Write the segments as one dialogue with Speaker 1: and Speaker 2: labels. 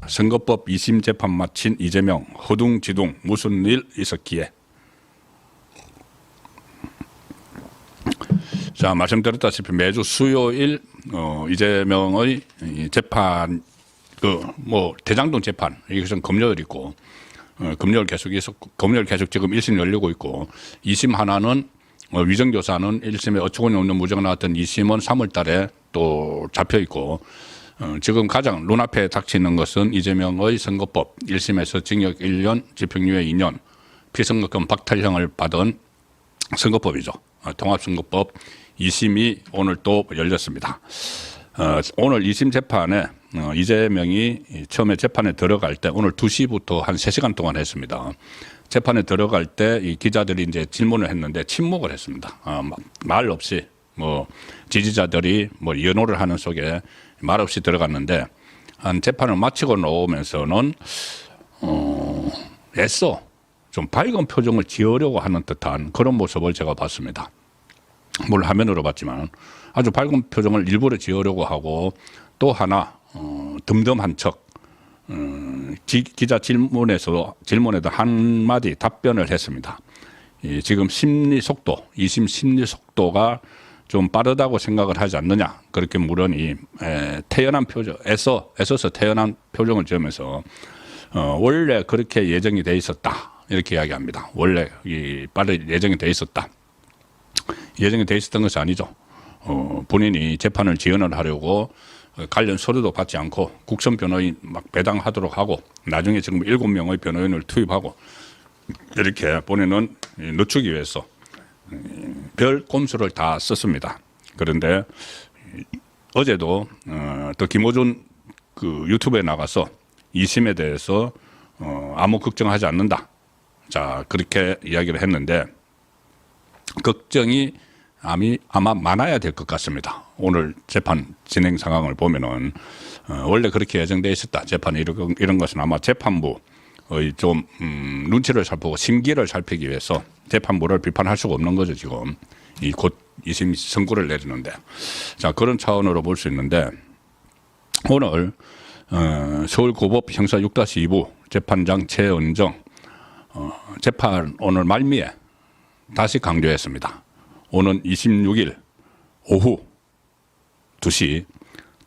Speaker 1: 선거법 2심 재판 마친 이재명 허둥지둥 무슨 일 있었기에. 자, 말씀드렸다시피 매주 수요일 이재명의 재판 뭐 대장동 재판 이것은 금요일 있고 금요일 계속 있었고 금요일 계속 지금 1심 열리고 있고 2심 하나는 위정교사는 1심에 어처구니 없는 무죄가 나왔던 2심은 3월 달에 또 잡혀 있고 지금 가장 눈앞에 닥치는 것은 이재명의 선거법 1심에서 징역 1년 집행유예 2년 피선거권 박탈형을 받은 선거법이죠. 통합선거법 2심이 오늘 또 열렸습니다. 오늘 2심 재판에 이재명이 처음에 재판에 들어갈 때 오늘 2시부터 한 3시간 동안 했습니다. 재판에 들어갈 때 이 기자들이 이제 질문을 했는데 침묵을 했습니다. 말 없이 뭐 지지자들이 뭐 연호를 하는 속에 말 없이 들어갔는데 한 재판을 마치고 나오면서는 애써 좀 밝은 표정을 지으려고 하는 듯한 그런 모습을 제가 봤습니다. 물론 화면으로 봤지만 아주 밝은 표정을 일부러 지으려고 하고 또 하나 덤덤한 척 기자 질문에도 한마디 답변을 했습니다. 지금 심리 속도 2심 심리 속도가 좀 빠르다고 생각을 하지 않느냐 그렇게 물으니 태연한 표정 애써서 태연한 표정을 지으면서 원래 그렇게 예정이 돼 있었다 이렇게 이야기합니다. 원래 빠르게 예정이 돼 있었다. 예정이 돼 있었던 것이 아니죠. 본인이 재판을 지연을 하려고 관련 서류도 받지 않고 국선 변호인 막 배당하도록 하고 나중에 지금 7명의 변호인을 투입하고 이렇게 본인은 늦추기 위해서 별 꼼수를 다 썼습니다. 그런데 어제도 또 김호준 그 유튜브에 나가서 2심에 대해서 아무 걱정하지 않는다. 자, 그렇게 이야기를 했는데 걱정이 아마 많아야 될 것 같습니다. 오늘 재판 진행 상황을 보면은 원래 그렇게 예정돼 있었다. 재판 이런 것은 아마 재판부의 좀 눈치를 살피고 심기를 살피기 위해서 재판부를 비판할 수가 없는 거죠. 지금 곧 2심 선고를 내리는데 자 그런 차원으로 볼 수 있는데 오늘 서울고법 형사 6-2부 재판장 최은정 재판 오늘 말미에 다시 강조했습니다. 오는 26일 오후 2시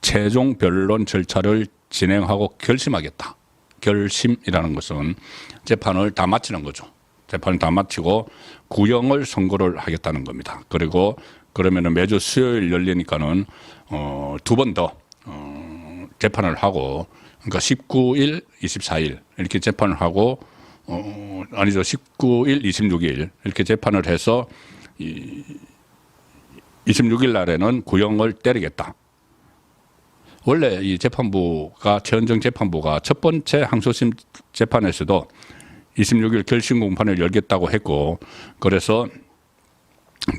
Speaker 1: 최종 변론 절차를 진행하고 결심하겠다. 결심이라는 것은 재판을 다 마치는 거죠. 재판을 다 마치고 구형을 선고를 하겠다는 겁니다. 그리고 그러면은 매주 수요일 열리니까는 2번 더 재판을 하고 그러니까 19일, 24일 이렇게 재판을 하고 아니죠. 19일, 26일 이렇게 재판을 해서 26일 날에는 구형을 때리겠다. 원래 이 재판부가 최은정 재판부가 첫 번째 항소심 재판에서도 26일 결심 공판을 열겠다고 했고 그래서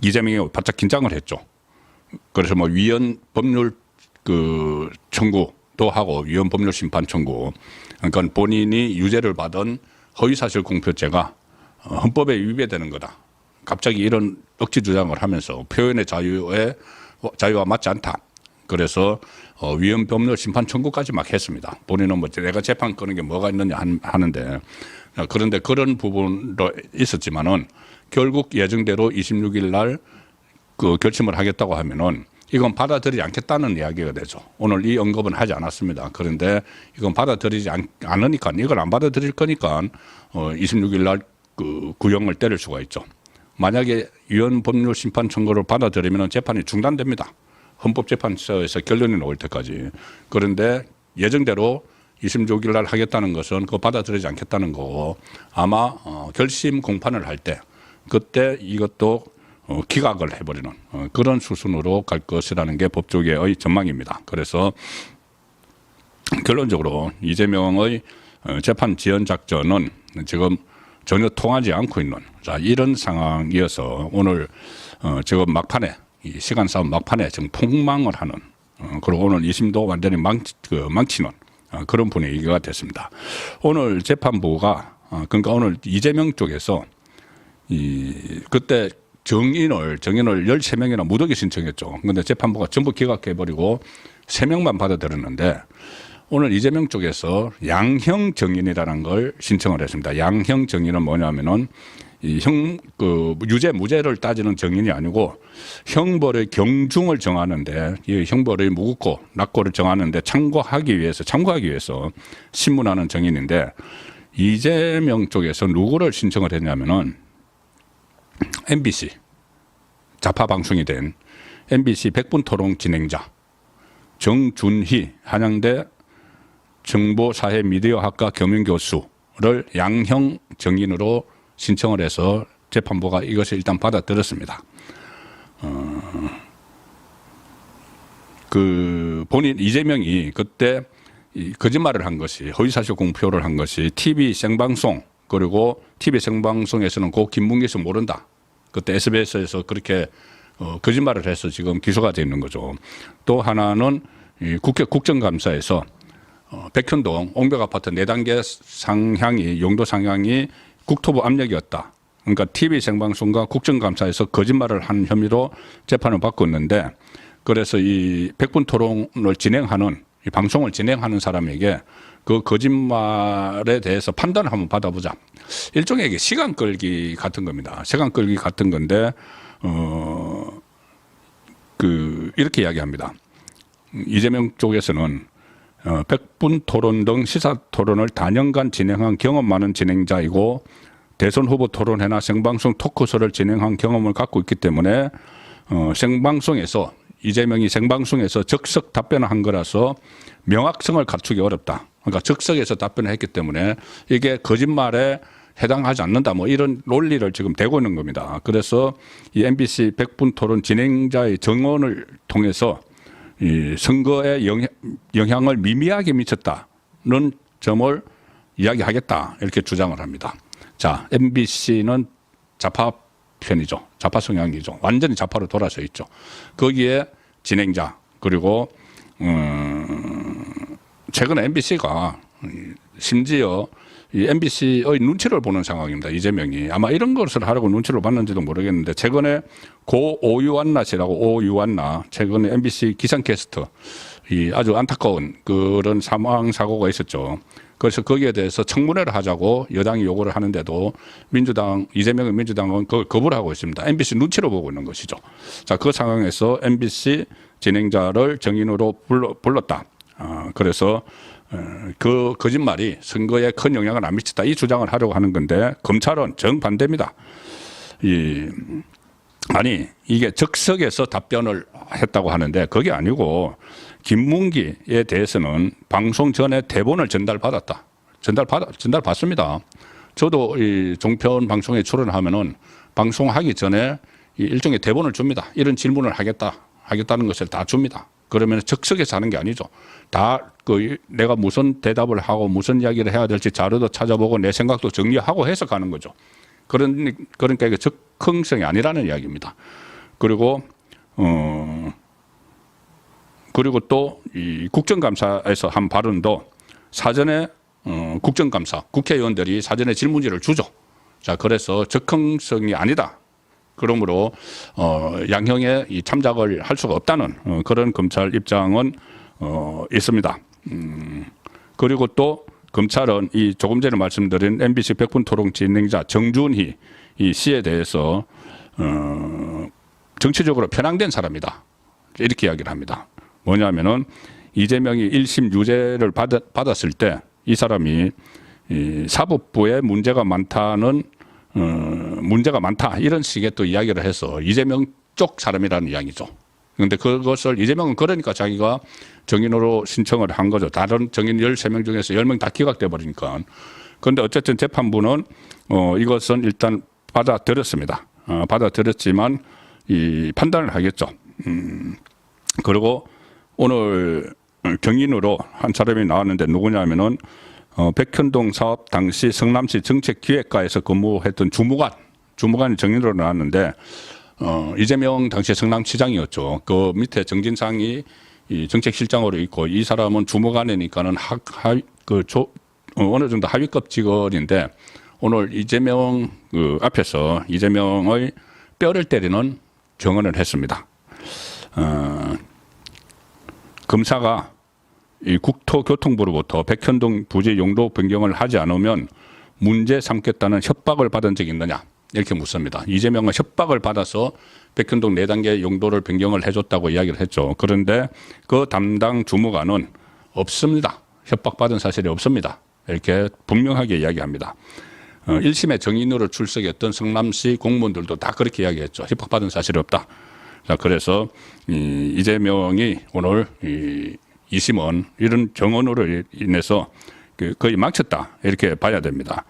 Speaker 1: 이재명이 바짝 긴장을 했죠. 그래서 뭐 위헌 법률 그 청구도 하고 위헌 법률 심판 청구 그러니까 본인이 유죄를 받은 허위사실 공표죄가 헌법에 위배되는 거다. 갑자기 이런 억지 주장을 하면서 표현의 자유와 맞지 않다. 그래서 위헌 법률 심판 청구까지 막 했습니다. 본인은 뭐 내가 재판 끄는 게 뭐가 있느냐 하는데 그런데 그런 부분도 있었지만은 결국 예정대로 26일 날 그 결심을 하겠다고 하면은 이건 받아들이지 않겠다는 이야기가 되죠. 오늘 이 언급은 하지 않았습니다. 그런데 이건 받아들이지 않으니까 이걸 안 받아들일 거니까 26일 날 그 구형을 때릴 수가 있죠. 만약에 위헌 법률 심판 청구를 받아들이면 재판이 중단됩니다. 헌법재판소에서 결론이 나올 때까지. 그런데 예정대로 26일 날 하겠다는 것은 그거 받아들이지 않겠다는 거고 아마 결심 공판을 할 때 그때 이것도 기각을 해버리는 그런 수순으로 갈 것이라는 게 법조계의 전망입니다. 그래서 결론적으로 이재명의 재판 지연 작전은 지금 전혀 통하지 않고 있는 이런 상황이어서 오늘 지금 막판에 이 시간 싸움 막판에 지금 폭망을 하는 그리고 오늘 2심도 완전히 망치는 그런 분위기가 됐습니다. 오늘 재판부가 그러니까 오늘 이재명 쪽에서 그때 정인을 13명이나 무더기 신청했죠. 그런데 재판부가 전부 기각해버리고 3명만 받아들였는데 오늘 이재명 쪽에서 양형 정인이라는 걸 신청을 했습니다. 양형 정인은 뭐냐면은 유죄 무죄를 따지는 정인이 아니고 형벌의 경중을 정하는데, 이 형벌의 무겁고 낮고를 정하는데 참고하기 위해서 신문하는 정인인데, 이재명 쪽에서 누구를 신청을 했냐면은 MBC 좌파 방송이 된 MBC 100분 토론 진행자 정준희 한양대 정보사회 미디어학과 겸임교수를 양형 정인으로 신청을 해서 재판부가 이것을 일단 받아들였습니다. 본인 이재명이 그때 거짓말을 한 것이, 허위사실 공표를 한 것이 TV 생방송, 그리고 TV 생방송에서는 고 김문기 씨 모른다. 그때 SBS에서 그렇게 거짓말을 해서 지금 기소가 되어 있는 거죠. 또 하나는 국회 국정감사에서 백현동 옹벽 아파트 4단계 상향이, 용도 상향이 국토부 압력이었다. 그러니까 TV 생방송과 국정감사에서 거짓말을 한 혐의로 재판을 받고 있는데, 그래서 이 100분 토론을 진행하는, 이 방송을 진행하는 사람에게 그 거짓말에 대해서 판단을 한번 받아보자. 일종의 시간 끌기 같은 겁니다. 시간 끌기 같은 건데, 이렇게 이야기합니다. 이재명 쪽에서는 100분 토론 등 시사 토론을 단연간 진행한 경험 많은 진행자이고, 대선 후보 토론회나 생방송 토크쇼를 진행한 경험을 갖고 있기 때문에 생방송에서, 이재명이 생방송에서 적석 답변을 한 거라서 명확성을 갖추기 어렵다. 그러니까 적석에서 답변을 했기 때문에 이게 거짓말에 해당하지 않는다. 뭐 이런 논리를 지금 대고 있는 겁니다. 그래서 이 MBC 100분 토론 진행자의 증언을 통해서 이 선거에 영향을 미미하게 미쳤다는 점을 이야기하겠다, 이렇게 주장을 합니다. 자, MBC는 좌파 편이죠. 좌파 성향이죠. 완전히 좌파로 돌아서 있죠. 거기에 진행자, 그리고 최근에 MBC가 심지어 이 MBC의 눈치를 보는 상황입니다. 이재명이 아마 이런 것을 하려고 눈치를 봤는지도 모르겠는데, 최근에 고 오유완나 씨라고, 오유완나, 최근에 MBC 기상캐스터, 이 아주 안타까운 그런 사망 사고가 있었죠. 그래서 거기에 대해서 청문회를 하자고 여당이 요구를 하는데도 이재명의 민주당은 그걸 거부를 하고 있습니다. MBC 눈치로 보고 있는 것이죠. 자, 그 상황에서 MBC 진행자를 정인으로 불렀다. 그래서 그 거짓말이 선거에 큰 영향을 안 미쳤다, 이 주장을 하려고 하는 건데, 검찰은 정반대입니다. 아니, 이게 적석에서 답변을 했다고 하는데 그게 아니고, 김문기에 대해서는 방송 전에 대본을 전달받았다. 전달받습니다. 저도 이 종편 방송에 출연하면은 방송하기 전에 일종의 대본을 줍니다. 이런 질문을 하겠다는 것을 다 줍니다. 그러면 적석에서 하는 게 아니죠. 다 내가 무슨 대답을 하고 무슨 이야기를 해야 될지 자료도 찾아보고 내 생각도 정리하고 해서 가는 거죠. 그러니까 이게 적응성이 아니라는 이야기입니다. 그리고 또 이 국정감사에서 한 발언도 사전에 국정감사 국회의원들이 사전에 질문지를 주죠. 자, 그래서 적응성이 아니다. 그러므로 양형에 이 참작을 할 수가 없다는 그런 검찰 입장은 있습니다. 그리고 또 검찰은 이 조금 전에 말씀드린 MBC 100분 토론 진행자 정준희 이 씨에 대해서 정치적으로 편향된 사람이다, 이렇게 이야기를 합니다. 뭐냐면은 이재명이 1심 유죄를 받았을 때 이 사람이 이 사법부에 문제가 많다, 이런 식의 또 이야기를 해서 이재명 쪽 사람이라는 이야기죠. 그런데 그것을 이재명은 그러니까 자기가 정인으로 신청을 한 거죠. 다른 정인 13명 중에서 10명 다 기각돼 버리니까. 그런데 어쨌든 재판부는 이것은 일단 받아들였습니다. 받아들였지만 이 판단을 하겠죠. 그리고 오늘 경인으로 한 사람이 나왔는데 누구냐면은 백현동 사업 당시 성남시 정책기획과에서 근무했던 주무관이 정인으로 나왔는데, 이재명 당시 성남시장이었죠. 그 밑에 정진상이 이 정책실장으로 있고, 이 사람은 주무관이니까는 어느 정도 하위급 직원인데, 오늘 이재명 앞에서 이재명의 뼈를 때리는 증언을 했습니다. 검사가 이 국토교통부로부터 백현동 부지 용도 변경을 하지 않으면 문제 삼겠다는 협박을 받은 적이 있느냐 이렇게 묻습니다. 이재명은 협박을 받아서 백현동 4단계 용도를 변경을 해줬다고 이야기를 했죠. 그런데 그 담당 주무관은 없습니다. 협박받은 사실이 없습니다. 이렇게 분명하게 이야기합니다. 1심에 정인으로 출석했던 성남시 공무원들도 다 그렇게 이야기했죠. 협박받은 사실이 없다. 자, 그래서 이재명이 오늘 2심은 이런 정언으로 인해서 거의 망쳤다 이렇게 봐야 됩니다.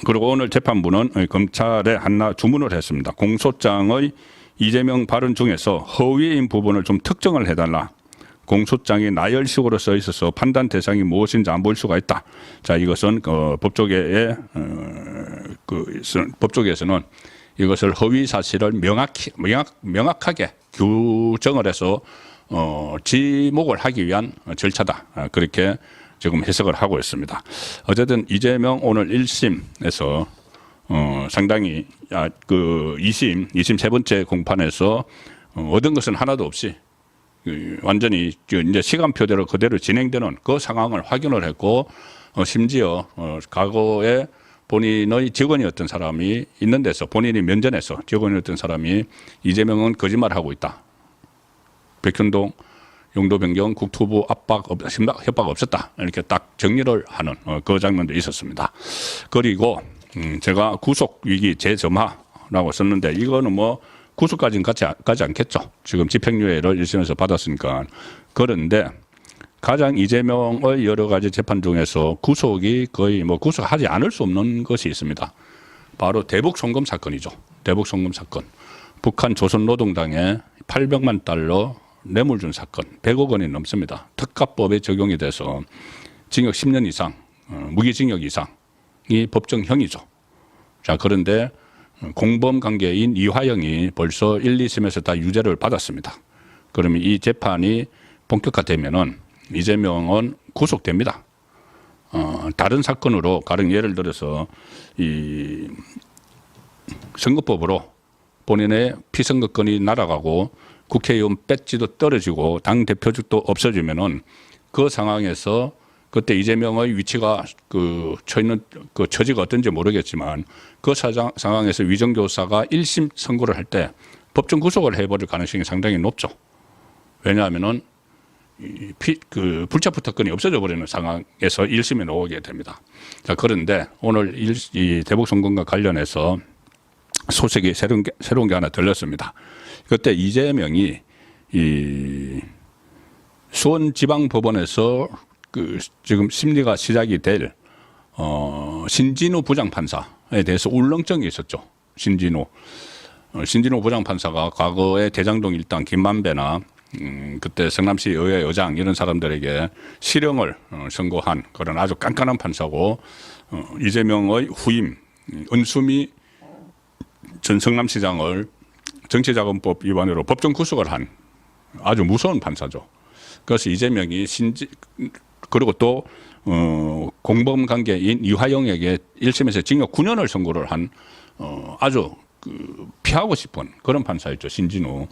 Speaker 1: 그리고 오늘 재판부는 검찰에 한나 주문을 했습니다. 공소장의 이재명 발언 중에서 허위인 부분을 좀 특정을 해달라. 공소장이 나열식으로 써 있어서 판단 대상이 무엇인지 안 보일 수가 있다. 자, 이것은 법조계에서는 이것을 허위 사실을 명확하게 규정을 해서 지목을 하기 위한 절차다. 그렇게 지금 해석을 하고 있습니다. 어쨌든 이재명 오늘 1심에서 상당히 그 2심 세 번째 공판에서 얻은 것은 하나도 없이 완전히 이제 시간표대로 그대로 진행되는 그 상황을 확인을 했고 심지어 과거에 본인의 직원이었던 사람이 있는 데서 본인이 면전에서 직원이었던 사람이 이재명은 거짓말하고 있다. 백현동 용도 변경 국토부 협박 없었다. 이렇게 딱 정리를 하는 그 장면도 있었습니다. 그리고 제가 구속 위기 재점화라고 썼는데 이거는 뭐 구속까지는 가지 않겠죠. 지금 집행유예를 1심에서 받았으니까. 그런데 가장 이재명의 여러 가지 재판 중에서 구속이 거의 뭐 구속하지 않을 수 없는 것이 있습니다. 바로 대북 송금 사건이죠. 대북 송금 사건. 북한 조선노동당에 800만 달러 뇌물 준 사건 100억 원이 넘습니다. 특가법에 적용이 돼서 징역 10년 이상, 무기징역 이상이 법정형이죠. 자, 그런데 공범 관계인 이화영이 벌써 1, 2심에서 다 유죄를 받았습니다. 그러면 이 재판이 본격화되면은 이재명은 구속됩니다. 다른 사건으로 가령 예를 들어서 이 선거법으로 본인의 피선거권이 날아가고 국회의원 배지도 떨어지고 당 대표직도 없어지면은 그 상황에서 그때 이재명의 위치가 처있는 그 처지가 어떤지 모르겠지만 그 상황에서 위정교사가 1심 선고를 할 때 법정 구속을 해버릴 가능성이 상당히 높죠. 왜냐하면은 불체포 특권이 없어져 버리는 상황에서 1심에 나오게 됩니다. 자, 그런데 오늘 이 대북 송금과 관련해서 소식이 새로운 게 하나 들렸습니다. 그때 이재명이 이 수원지방법원에서 지금 심리가 시작이 될 신진우 부장판사에 대해서 울렁증이 있었죠. 신진우 부장판사가 과거에 대장동 일당 김만배나 그때 성남시 의회 의장 이런 사람들에게 실형을 선고한 그런 아주 깐깐한 판사고 이재명의 후임 은수미 전 성남시장을 정치자금법 위반으로 법정 구속을 한 아주 무서운 판사죠. 그래서 이재명이 그리고 또 공범 관계인 이화영에게 1심에서 징역 9년을 선고를 한 아주 피하고 싶은 그런 판사였죠. 신진우.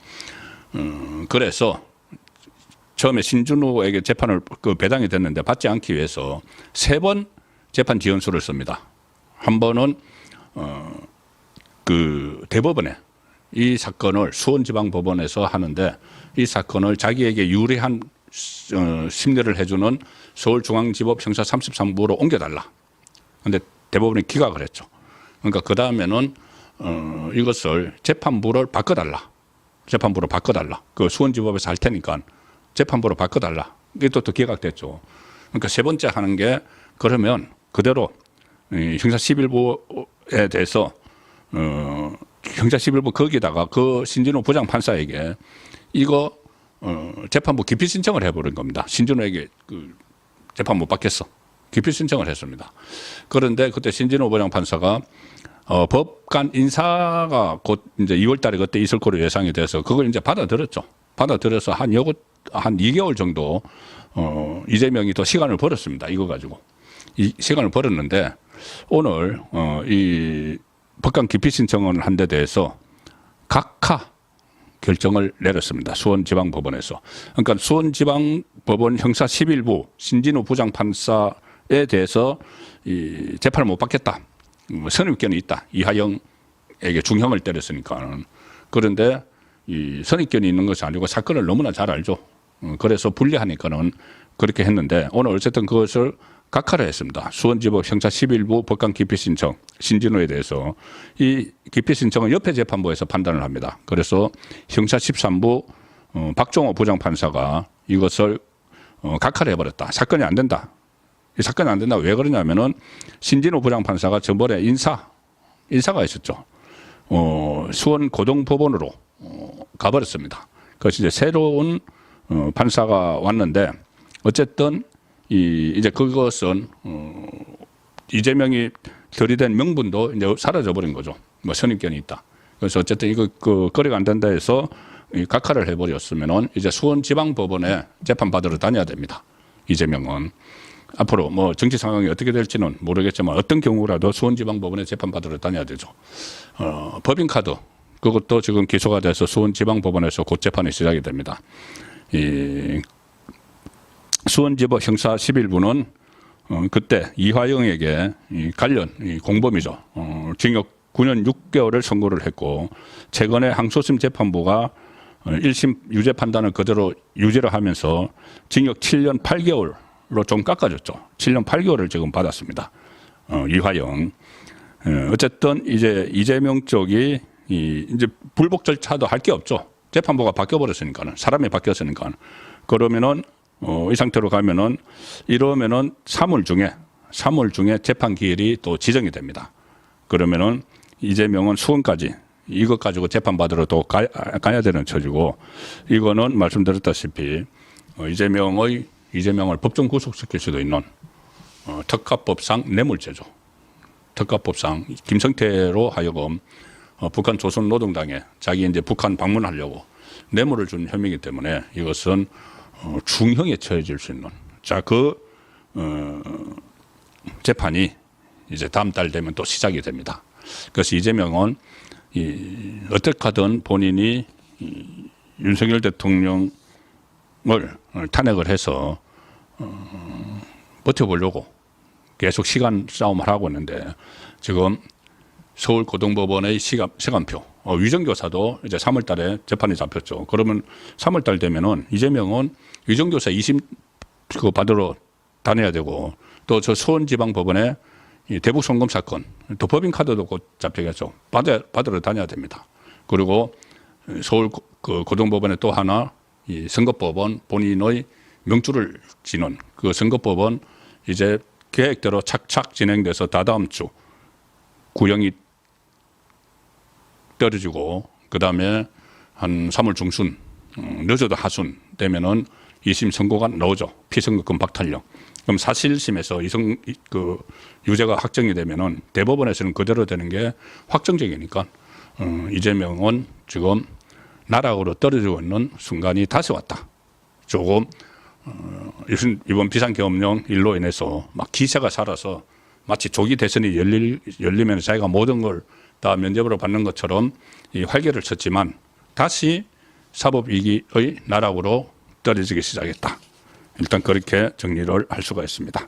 Speaker 1: 그래서 처음에 신진우에게 재판을 배당이 됐는데 받지 않기 위해서 3번 재판 지연수를 씁니다. 한 번은 대법원에 이 사건을 수원지방법원에서 하는데 이 사건을 자기에게 유리한 심리를 해주는 서울중앙지법 형사 33부로 옮겨달라. 그런데 대법원이 기각을 했죠. 그러니까 그 다음에는 이것을 재판부를 바꿔달라. 재판부로 바꿔달라. 그 수원지법에서 할 테니까 재판부로 바꿔달라. 이게 또 기각됐죠. 그러니까 세 번째 하는 게 그러면 그대로 형사 11부에 대해서 형사 11부 거기다가 그 신진우 부장판사에게 이거 재판부 기피 신청을 해버린 겁니다. 신진우에게 재판부 받겠어. 기피 신청을 했습니다. 그런데 그때 신진우 부장판사가 법관 인사가 곧 이제 2월 달에 그때 있을 거로 예상이 돼서 그걸 이제 받아들였죠. 받아들여서 한 2개월 정도 이재명이 또 시간을 벌었습니다. 이거 가지고. 이 시간을 벌었는데 오늘 이 법관 기피 신청을 한 데 대해서 각하 결정을 내렸습니다. 수원지방법원에서. 그러니까 수원지방법원 형사 11부 신진우 부장판사에 대해서 이 재판을 못 받겠다. 선입견이 있다. 이하영에게 중형을 때렸으니까. 그런데 이 선입견이 있는 것이 아니고 사건을 너무나 잘 알죠. 그래서 불리하니까는 그렇게 했는데 오늘 어쨌든 그것을 각하를 했습니다. 수원지법 형사 11부 법관 기피 신청 신진우에 대해서 이 기피 신청은 옆에 재판부에서 판단을 합니다. 그래서 형사 13부 박종호 부장판사가 이것을 각하를 해버렸다. 사건이 안 된다. 이 사건이 안 된다. 왜 그러냐면은 신진우 부장판사가 전번에 인사가 있었죠. 수원 고등법원으로 가버렸습니다. 그래서 이제 새로운 판사가 왔는데 어쨌든 이제 그것은 이재명이 들이댄 명분도 이제 사라져버린 거죠. 뭐 선입견이 있다. 그래서 어쨌든 이거 거래가 안 된다 해서 각하를 해버렸으면은 이제 수원지방법원에 재판 받으러 다녀야 됩니다. 이재명은 앞으로 뭐 정치 상황이 어떻게 될지는 모르겠지만 어떤 경우라도 수원지방법원에 재판 받으러 다녀야 되죠. 법인카드 그것도 지금 기소가 돼서 수원지방법원에서 곧 재판이 시작이 됩니다. 이 수원지법 형사 11부는 그때 이화영에게 관련 공범이죠. 징역 9년 6개월을 선고를 했고 최근에 항소심 재판부가 1심 유죄 판단을 그대로 유죄를 하면서 징역 7년 8개월로 좀 깎아줬죠. 7년 8개월을 지금 받았습니다. 이화영. 어쨌든 이제 이재명 쪽이 이제 불복 절차도 할 게 없죠. 재판부가 바뀌어버렸으니까는 사람이 바뀌었으니까 그러면은 이 상태로 가면은 이러면은 3월 중에 재판 기일이 또 지정이 됩니다. 그러면은 이재명은 수원까지 이것 가지고 재판 받으러 또 가야 되는 처지고 이거는 말씀드렸다시피 이재명을 법정 구속시킬 수도 있는 특가법상 뇌물죄죠. 특가법상 김성태로 하여금 북한 조선노동당에 자기 이제 북한 방문하려고 뇌물을 준 혐의이기 때문에 이것은 중형에 처해질 수 있는 재판이 이제 다음 달 되면 또 시작이 됩니다. 그래서 이재명은 어떻게 하든 본인이 윤석열 대통령을 탄핵을 해서 버텨보려고 계속 시간 싸움을 하고 있는데 지금 서울고등법원의 시간표 위정교사도 이제 3월 달에 재판이 잡혔죠. 그러면 3월 달 되면은 이재명은 위정교사 2심 그거 받으러 다녀야 되고 또 저 수원지방법원에 대북 송금 사건 또 법인카드도 곧 잡히겠죠. 받으러 다녀야 됩니다. 그리고 서울 고등법원에 또 하나 이 선거법원 본인의 명주를 지는 그 선거법원 이제 계획대로 착착 진행돼서 다다음 주 구형이 떨어지고 그다음에 한 3월 중순 늦어도 하순 되면은 2심 선고가 나오죠. 피선거권 박탈령. 그럼 사실심에서 유죄가 확정이 되면은 대법원에서는 그대로 되는 게 확정적이니까 이재명은 지금 나락으로 떨어지고 있는 순간이 다시 왔다. 조금 이번 비상계엄령 일로 인해서 막 기세가 살아서 마치 조기 대선이 열리면 자기가 모든 걸 다 면접으로 받는 것처럼 이 활개를 쳤지만 다시 사법위기의 나락으로 떨어지기 시작했다. 일단 그렇게 정리를 할 수가 있습니다.